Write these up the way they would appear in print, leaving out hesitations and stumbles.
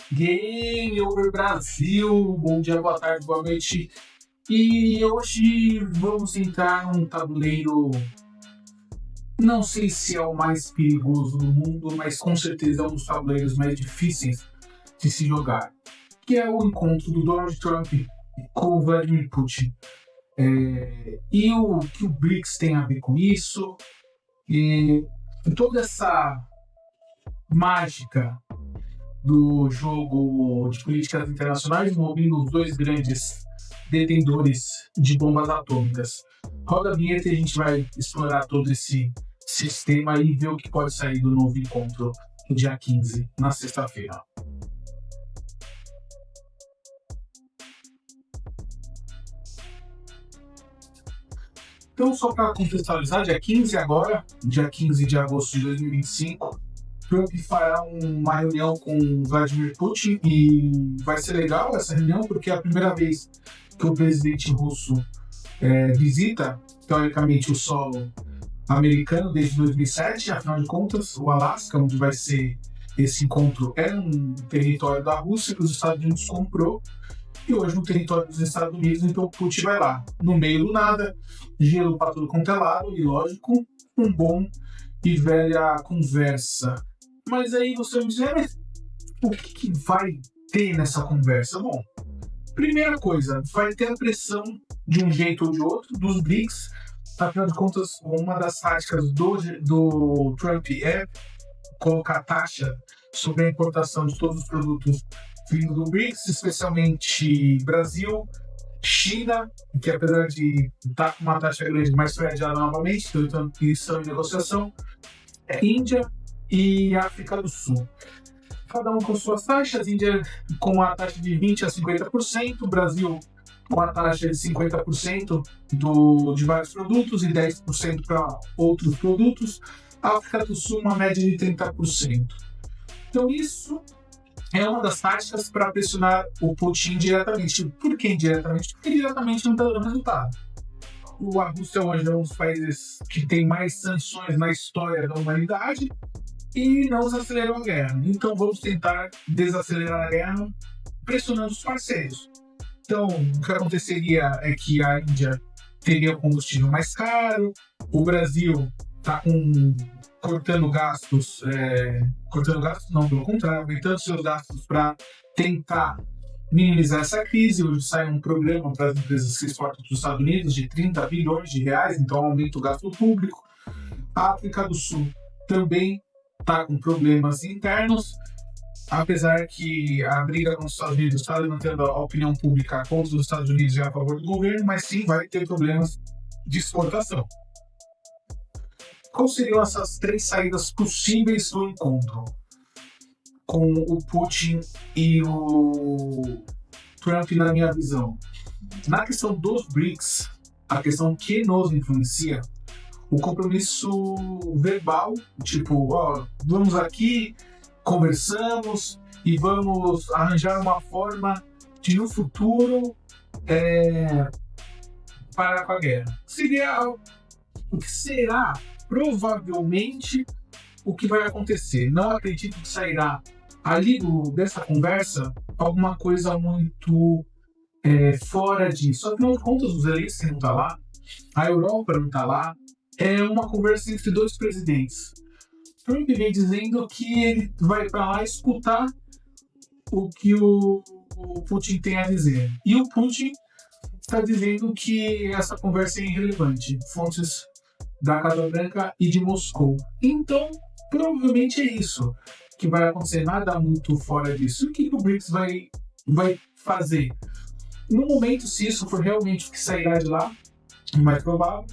Game Over Brasil, bom dia, boa tarde, boa noite. E hoje vamos entrar num tabuleiro, não sei se é o mais perigoso do mundo, mas com certeza é um dos tabuleiros mais difíceis de se jogar, que é o encontro do Donald Trump com o Vladimir Putin. E o que o BRICS tem a ver com isso, e toda essa mágica do jogo de políticas internacionais envolvendo os dois grandes detentores de bombas atômicas. Roda a vinheta e a gente vai explorar todo esse sistema e ver o que pode sair do novo encontro no dia 15, na sexta-feira. Então, só para contextualizar, dia 15 agora, dia 15 de agosto de 2025, Trump fará uma reunião com Vladimir Putin e vai ser legal essa reunião porque é a primeira vez que o presidente russo visita, teoricamente, o solo americano desde 2007, afinal de contas, o Alasca, onde vai ser esse encontro, é um território da Rússia que os Estados Unidos comprou e hoje no território dos Estados Unidos, então o Putin vai lá, no meio do nada, gelo para tudo quanto é lado e, lógico, um bom e velha conversa. Mas aí você me diz, mas o que vai ter nessa conversa? Bom, primeira coisa, vai ter a pressão de um jeito ou de outro dos BRICS. Afinal de contas, uma das táticas do Trump é colocar taxa sobre a importação de todos os produtos vindo do BRICS, especialmente Brasil, China, que apesar de estar com uma taxa grande, mas foi adiada novamente, então estão em negociação, Índia e África do Sul. Cada um com suas taxas, Índia com a taxa de 20% a 50%, Brasil com a taxa de 50% de vários produtos e 10% para outros produtos, África do Sul uma média de 30%. Então isso é uma das táticas para pressionar o Putin diretamente. Por que indiretamente? Porque diretamente não está dando resultado. A Rússia hoje é um dos países que tem mais sanções na história da humanidade e não desacelerou a guerra. Então vamos tentar desacelerar a guerra pressionando os parceiros. Então o que aconteceria é que a Índia teria combustível mais caro, o Brasil está cortando gastos não, pelo contrário, aumentando seus gastos para tentar minimizar essa crise. Hoje sai um programa para as empresas que exportam para os Estados Unidos de 30 bilhões de reais, então aumenta o gasto público. A África do Sul também está com problemas internos, apesar que a briga com os Estados Unidos está levantando a opinião pública contra os Estados Unidos e a favor do governo, mas sim vai ter problemas de exportação. Quais seriam essas três saídas possíveis do encontro com o Putin e o Trump, na minha visão? Na questão dos BRICS, a questão que nos influencia, o compromisso verbal, tipo, vamos aqui, conversamos e vamos arranjar uma forma de no futuro parar com a guerra. O que será provavelmente o que vai acontecer. Não acredito que sairá ali dessa conversa alguma coisa muito fora disso. Afinal de contas, os Zelensky não está lá, a Europa não está lá. É uma conversa entre dois presidentes. Trump vem dizendo que ele vai para lá escutar o que o Putin tem a dizer. E o Putin está dizendo que essa conversa é irrelevante. Fontes da Casa Branca e de Moscou. Então, provavelmente é isso que vai acontecer, nada muito fora disso. O que o BRICS vai fazer? No momento, se isso for realmente o que sairá de lá, o mais provável,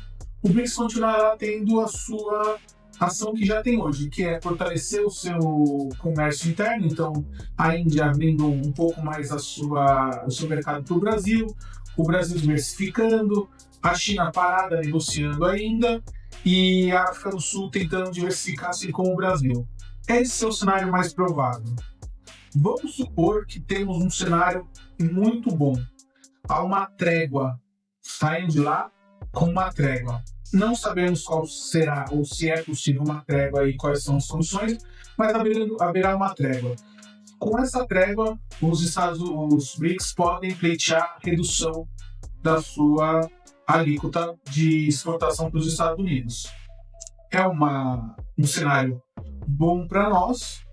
o BRICS continuará tendo a sua ação que já tem hoje, que é fortalecer o seu comércio interno. Então, a Índia abrindo um pouco mais o seu mercado para o Brasil diversificando, a China parada negociando ainda e a África do Sul tentando diversificar assim como o Brasil. Esse é o cenário mais provável. Vamos supor que temos um cenário muito bom. Há uma trégua. Saem de lá com uma trégua. Não sabemos qual será ou se é possível uma trégua e quais são as soluções, mas haverá uma trégua. Com essa trégua, os BRICS podem pleitear redução da sua alíquota de exportação para os Estados Unidos. É um cenário bom para nós,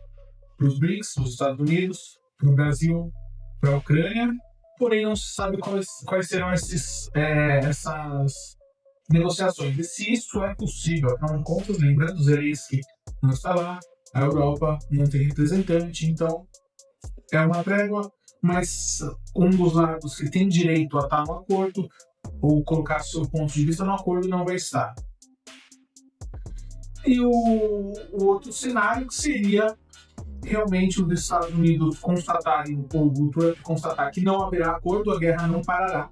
para os BRICS, para os Estados Unidos, para o Brasil, para a Ucrânia, porém não se sabe quais serão essas negociações. E se isso é possível, afinal de contas, lembrando, Zelensky não está lá, a Europa não tem representante, então é uma trégua, mas um dos lados que tem direito a estar no acordo ou colocar seu ponto de vista no acordo não vai estar. E o outro cenário que seria realmente os Estados Unidos constatarem, ou o Trump constatar que não haverá acordo, a guerra não parará.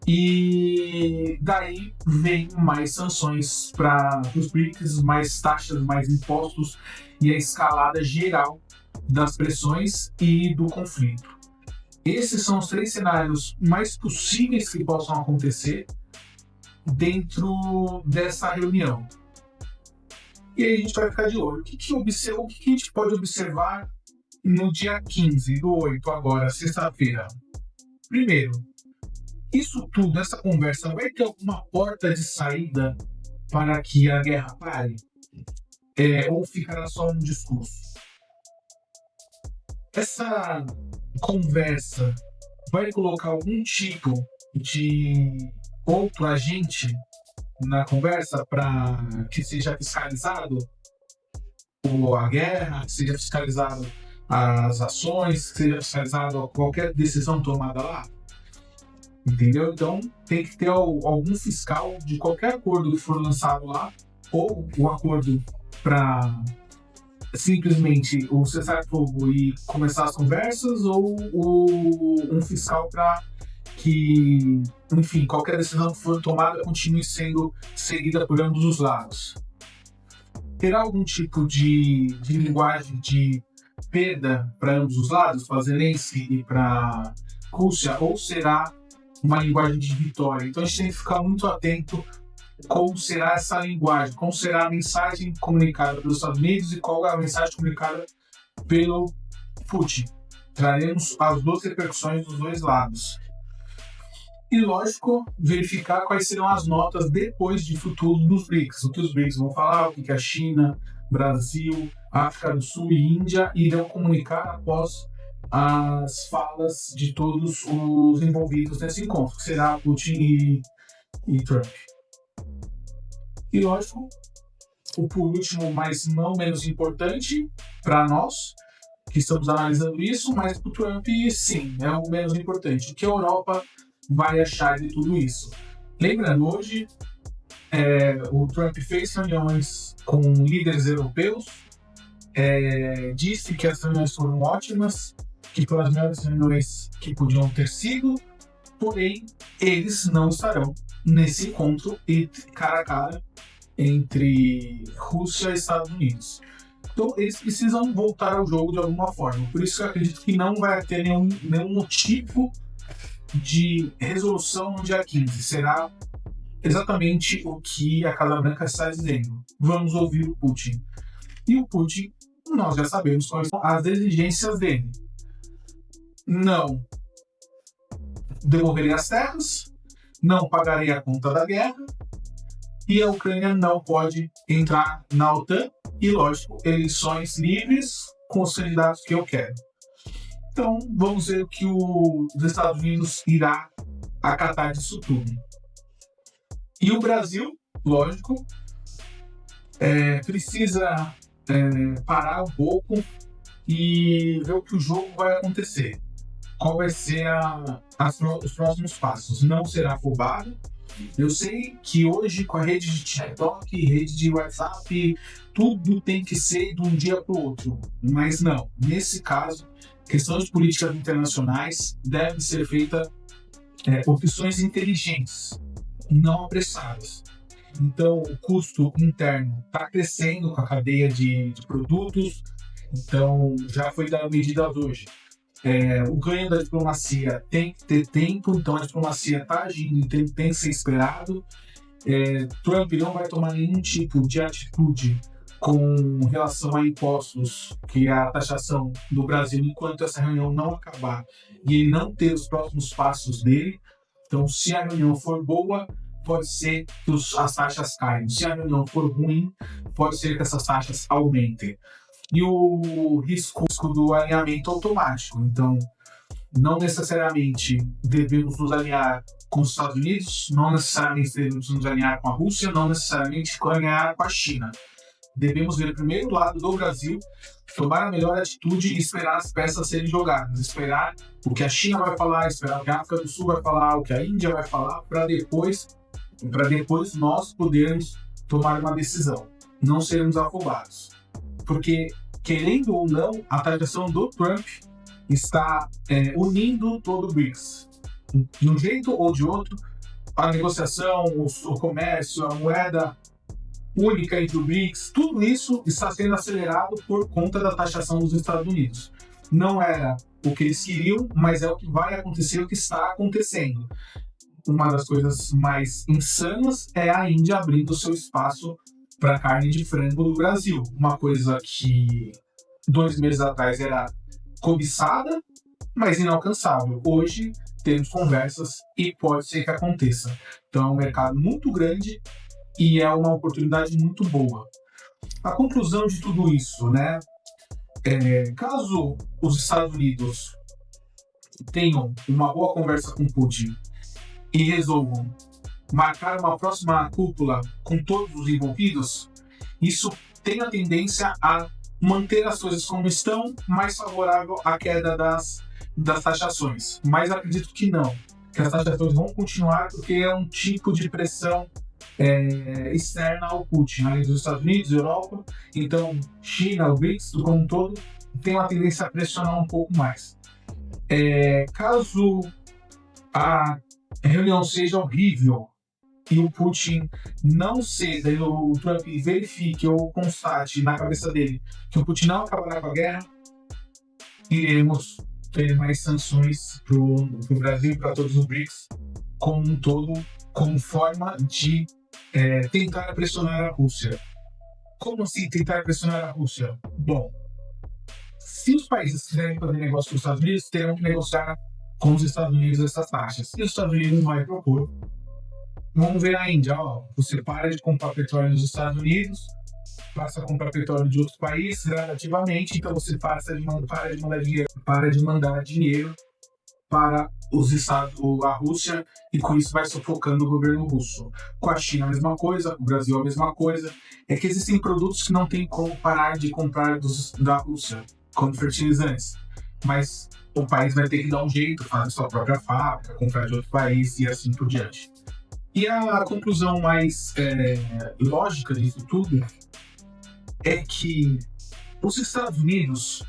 E daí vem mais sanções para os BRICS, mais taxas, mais impostos e a escalada geral das pressões e do conflito. Esses são os 3 cenários mais possíveis que possam acontecer dentro dessa reunião. E aí a gente vai ficar de olho. O que a gente pode observar no dia 15 do 8, agora, sexta-feira? Primeiro, isso tudo, essa conversa, vai ter alguma porta de saída para que a guerra pare? Ou ficará só um discurso? Essa conversa vai colocar algum tipo de outro agente na conversa para que seja fiscalizado a guerra, que seja fiscalizado as ações, que seja fiscalizado qualquer decisão tomada lá? Entendeu? Então tem que ter algum fiscal de qualquer acordo que for lançado lá, ou o acordo para simplesmente o cessar-fogo e começar as conversas, ou um fiscal para que, enfim, qualquer decisão que for tomada continue sendo seguida por ambos os lados. Terá algum tipo de linguagem de perda para ambos os lados, para Zelensky e para Rússia, ou será uma linguagem de vitória? Então a gente tem que ficar muito atento como será essa linguagem, como será a mensagem comunicada pelos Estados Unidos e qual é a mensagem comunicada pelo Putin. Traremos as 2 repercussões dos 2 lados. E, lógico, verificar quais serão as notas depois de futuro dos BRICS. O que os BRICS vão falar, o que a China, Brasil, África do Sul e Índia irão comunicar após as falas de todos os envolvidos nesse encontro, que será Putin e Trump. E, lógico, por último, mas não menos importante para nós, que estamos analisando isso, mas para o Trump, sim, é o menos importante. O que a Europa vai achar de tudo isso? Lembrando, hoje o Trump fez reuniões com líderes europeus, disse que as reuniões foram ótimas, que foram as melhores reuniões que podiam ter sido, porém, eles não estarão nesse encontro cara a cara entre Rússia e Estados Unidos. Então, eles precisam voltar ao jogo de alguma forma. Por isso que eu acredito que não vai ter nenhum tipo de resolução no dia 15. Será exatamente o que a Casa Branca está dizendo. Vamos ouvir o Putin. E o Putin, nós já sabemos quais são as exigências dele. Não devolveria as terras, não pagaria a conta da guerra, e a Ucrânia não pode entrar na OTAN, e, lógico, eleições livres com os candidatos que eu quero. Então, vamos ver o que os Estados Unidos irá acatar disso tudo. E o Brasil, lógico, precisa parar um pouco e ver o que o jogo vai acontecer. Qual vai ser os próximos passos. Não será afobado. Eu sei que hoje, com a rede de TikTok, rede de WhatsApp, tudo tem que ser de um dia para o outro. Mas não. Nesse caso, questões políticas internacionais devem ser feitas opções inteligentes, não apressadas. Então, o custo interno está crescendo com a cadeia de produtos, então já foi dado medidas hoje. O ganho da diplomacia tem que ter tempo, então a diplomacia está agindo, tem que ser esperado. Trump não vai tomar nenhum tipo de atitude com relação a impostos, que é a taxação do Brasil, enquanto essa reunião não acabar e ele não ter os próximos passos dele. Então, se a reunião for boa, pode ser que as taxas caiam. Se a reunião for ruim, pode ser que essas taxas aumentem. E o risco do alinhamento automático. Então, não necessariamente devemos nos alinhar com os Estados Unidos, não necessariamente devemos nos alinhar com a Rússia, não necessariamente alinhar com a China. Devemos ver primeiro o lado do Brasil, tomar a melhor atitude e esperar as peças serem jogadas, esperar o que a China vai falar, esperar o que a África do Sul vai falar, o que a Índia vai falar, para depois nós podermos tomar uma decisão, não sermos afobados. Porque, querendo ou não, a taxação do Trump está unindo todo o BRICS. De um jeito ou de outro, a negociação, o comércio, a moeda única entre o BRICS, tudo isso está sendo acelerado por conta da taxação dos Estados Unidos. Não era o que eles queriam, mas é o que vai acontecer, o que está acontecendo. Uma das coisas mais insanas é a Índia abrindo seu espaço para carne de frango no Brasil. Uma coisa que 2 meses atrás era cobiçada, mas inalcançável. Hoje temos conversas e pode ser que aconteça. Então é um mercado muito grande e é uma oportunidade muito boa. A conclusão de tudo isso, né? Caso os Estados Unidos tenham uma boa conversa com Putin e resolvam marcar uma próxima cúpula com todos os envolvidos, isso tem a tendência a manter as coisas como estão, mais favorável à queda das taxações. Mas acredito que não, que as taxações vão continuar porque é um tipo de pressão externa ao Putin, além dos Estados Unidos, Europa. Então, China, o BRICS, como um todo, tem uma tendência a pressionar um pouco mais. Caso a reunião seja horrível e o Putin não ceda e o Trump verifique ou constate na cabeça dele que o Putin não acabará com a guerra, iremos ter mais sanções para o Brasil e para todos os BRICS como um todo, como forma de tentar pressionar a Rússia. Como assim tentar pressionar a Rússia? Bom, se os países quiserem fazer negócio com os Estados Unidos, terão que negociar com os Estados Unidos essas taxas. E os Estados Unidos vai propor. Vamos ver a Índia, você para de comprar petróleo nos Estados Unidos, passa a comprar petróleo de outros países gradativamente, então você para de mandar dinheiro para os Estados, a Rússia, e com isso vai sufocando o governo russo. Com a China a mesma coisa, com o Brasil a mesma coisa. É que existem produtos que não tem como parar de comprar da Rússia, como fertilizantes. Mas o país vai ter que dar um jeito, fazer sua própria fábrica, comprar de outro país e assim por diante. E a conclusão mais lógica disso tudo é que os Estados Unidos,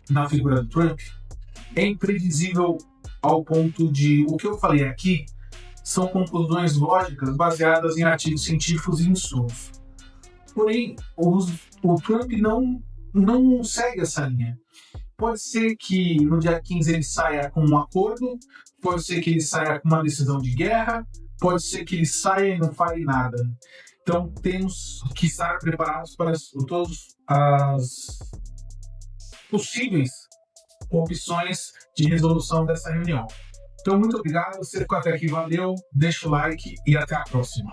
na figura do Trump, é imprevisível ao ponto de o que eu falei aqui são conclusões lógicas baseadas em artigos científicos e insumos. Porém, o Trump não segue essa linha. Pode ser que no dia 15 ele saia com um acordo, pode ser que ele saia com uma decisão de guerra, pode ser que ele saia e não fale nada. Então temos que estar preparados para todas as possíveis opções de resolução dessa reunião. Então, muito obrigado. Você ficou até aqui, valeu, deixa o like e até a próxima.